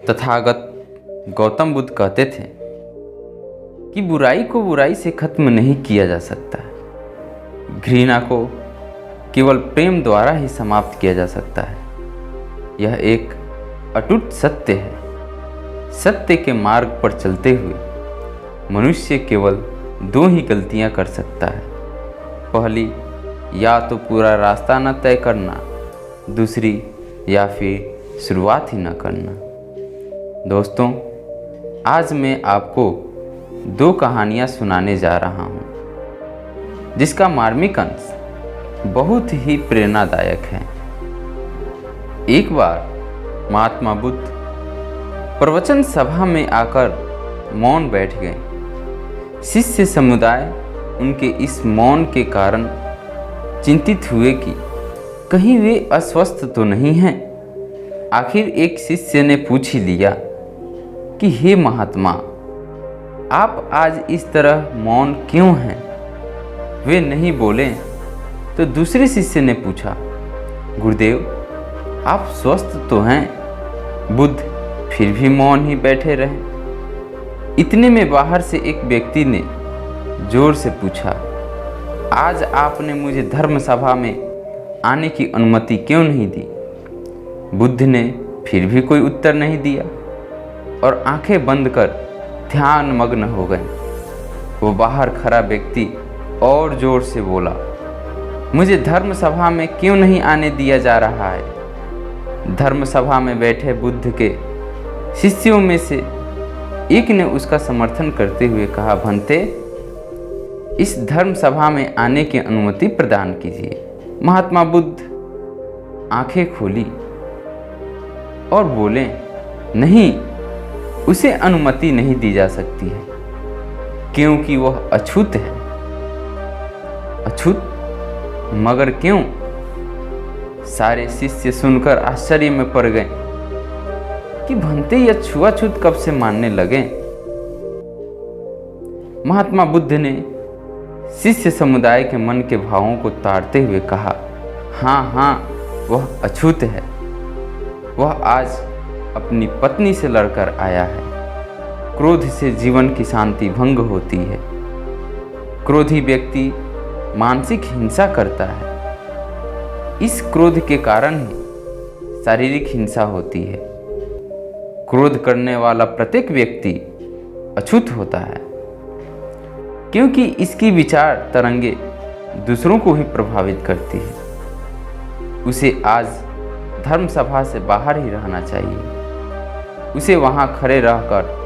तथागत गौतम बुद्ध कहते थे कि बुराई को बुराई से खत्म नहीं किया जा सकता। घृणा को केवल प्रेम द्वारा ही समाप्त किया जा सकता है। यह एक अटूट सत्य है। सत्य के मार्ग पर चलते हुए मनुष्य केवल दो ही गलतियां कर सकता है। पहली, या तो पूरा रास्ता न तय करना, दूसरी या फिर शुरुआत ही न करना। दोस्तों, आज मैं आपको दो कहानियां सुनाने जा रहा हूं, जिसका मार्मिक अंश बहुत ही प्रेरणादायक है। एक बार महात्मा बुद्ध प्रवचन सभा में आकर मौन बैठ गए। शिष्य समुदाय उनके इस मौन के कारण चिंतित हुए कि कहीं वे अस्वस्थ तो नहीं हैं। आखिर एक शिष्य ने पूछ ही लिया कि हे महात्मा, आप आज इस तरह मौन क्यों हैं? वे नहीं बोले तो दूसरे शिष्य ने पूछा, गुरुदेव, आप स्वस्थ तो हैं? बुद्ध फिर भी मौन ही बैठे रहे। इतने में बाहर से एक व्यक्ति ने जोर से पूछा, आज आपने मुझे धर्म सभा में आने की अनुमति क्यों नहीं दी? बुद्ध ने फिर भी कोई उत्तर नहीं दिया और आंखें बंद कर ध्यान मग्न हो गए। वो बाहर खड़ा व्यक्ति और जोर से बोला, मुझे धर्म सभा में क्यों नहीं आने दिया जा रहा है? धर्म सभा में बैठे बुद्ध के शिष्यों में से एक ने उसका समर्थन करते हुए कहा, भंते, इस धर्म सभा में आने की अनुमति प्रदान कीजिए। महात्मा बुद्ध आंखें खोली और बोले, नहीं, उसे अनुमति नहीं दी जा सकती है, क्योंकि वह अछूत है। अछूत? मगर क्यों? सारे शिष्य सुनकर आश्चर्य में पड़ गए कि भंते यह छुआछूत कब से मानने लगे। महात्मा बुद्ध ने शिष्य समुदाय के मन के भावों को ताड़ते हुए कहा, हाँ, वह अछूत है। वह आज अपनी पत्नी से लड़कर आया है। क्रोध से जीवन की शांति भंग होती है। क्रोधी व्यक्ति मानसिक हिंसा करता है। इस क्रोध के कारण ही शारीरिक हिंसा होती है। क्रोध करने वाला प्रत्येक व्यक्ति अछूत होता है, क्योंकि इसकी विचार तरंगे दूसरों को ही प्रभावित करती है। उसे आज धर्म सभा से बाहर ही रहना चाहिए। उसे वहां खड़े रहकर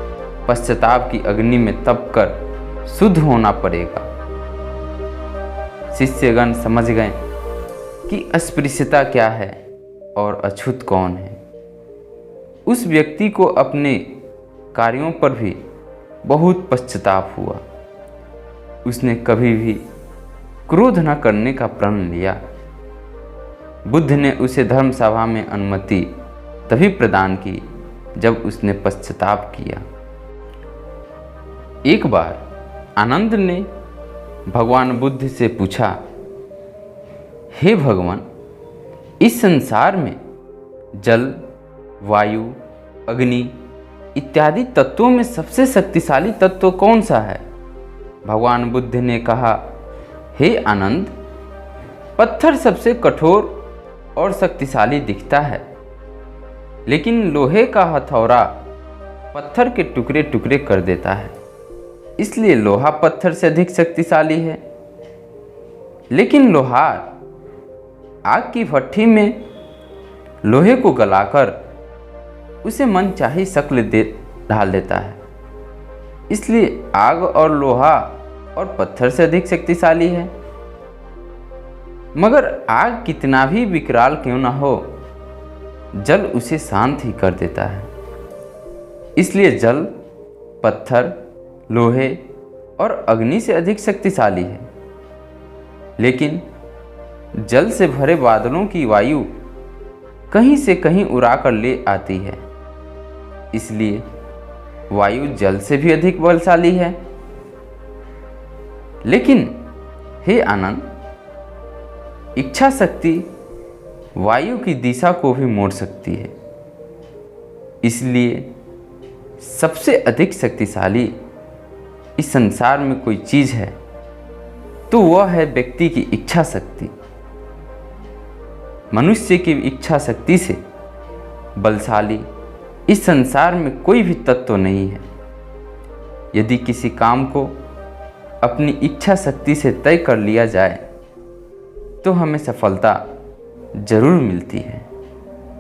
पश्चाताप की अग्नि में तप कर शुद्ध होना पड़ेगा। शिष्यगण समझ गए कि अस्पृश्यता क्या है और अछूत कौन है। उस व्यक्ति को अपने कार्यों पर भी बहुत पश्चाताप हुआ। उसने कभी भी क्रोध न करने का प्रण लिया। बुद्ध ने उसे धर्म सभा में अनुमति तभी प्रदान की जब उसने पश्चाताप किया। एक बार आनंद ने भगवान बुद्ध से पूछा, हे भगवान, इस संसार में जल, वायु, अग्नि इत्यादि तत्वों में सबसे शक्तिशाली तत्व कौन सा है? भगवान बुद्ध ने कहा, हे आनंद, पत्थर सबसे कठोर और शक्तिशाली दिखता है, लेकिन लोहे का हथौड़ा पत्थर के टुकड़े टुकड़े कर देता है। इसलिए लोहा पत्थर से अधिक शक्तिशाली है। लेकिन लोहार आग की भट्ठी में लोहे को गलाकर उसे मनचाही शक्ल ढाल देता है। इसलिए आग और लोहा और पत्थर से अधिक शक्तिशाली है। मगर आग कितना भी विकराल क्यों ना हो, जल उसे शांत ही कर देता है। इसलिए जल, पत्थर, लोहे और अग्नि से अधिक शक्तिशाली है। लेकिन जल से भरे बादलों की वायु कहीं से कहीं उड़ाकर ले आती है। इसलिए वायु जल से भी अधिक बलशाली है। लेकिन हे आनंद, इच्छा शक्ति वायु की दिशा को भी मोड़ सकती है। इसलिए सबसे अधिक शक्तिशाली इस संसार में कोई चीज़ है तो वह है व्यक्ति की इच्छा शक्ति। मनुष्य की इच्छा शक्ति से बलशाली इस संसार में कोई भी तत्व नहीं है। यदि किसी काम को अपनी इच्छा शक्ति से तय कर लिया जाए तो हमें सफलता जरूर मिलती है।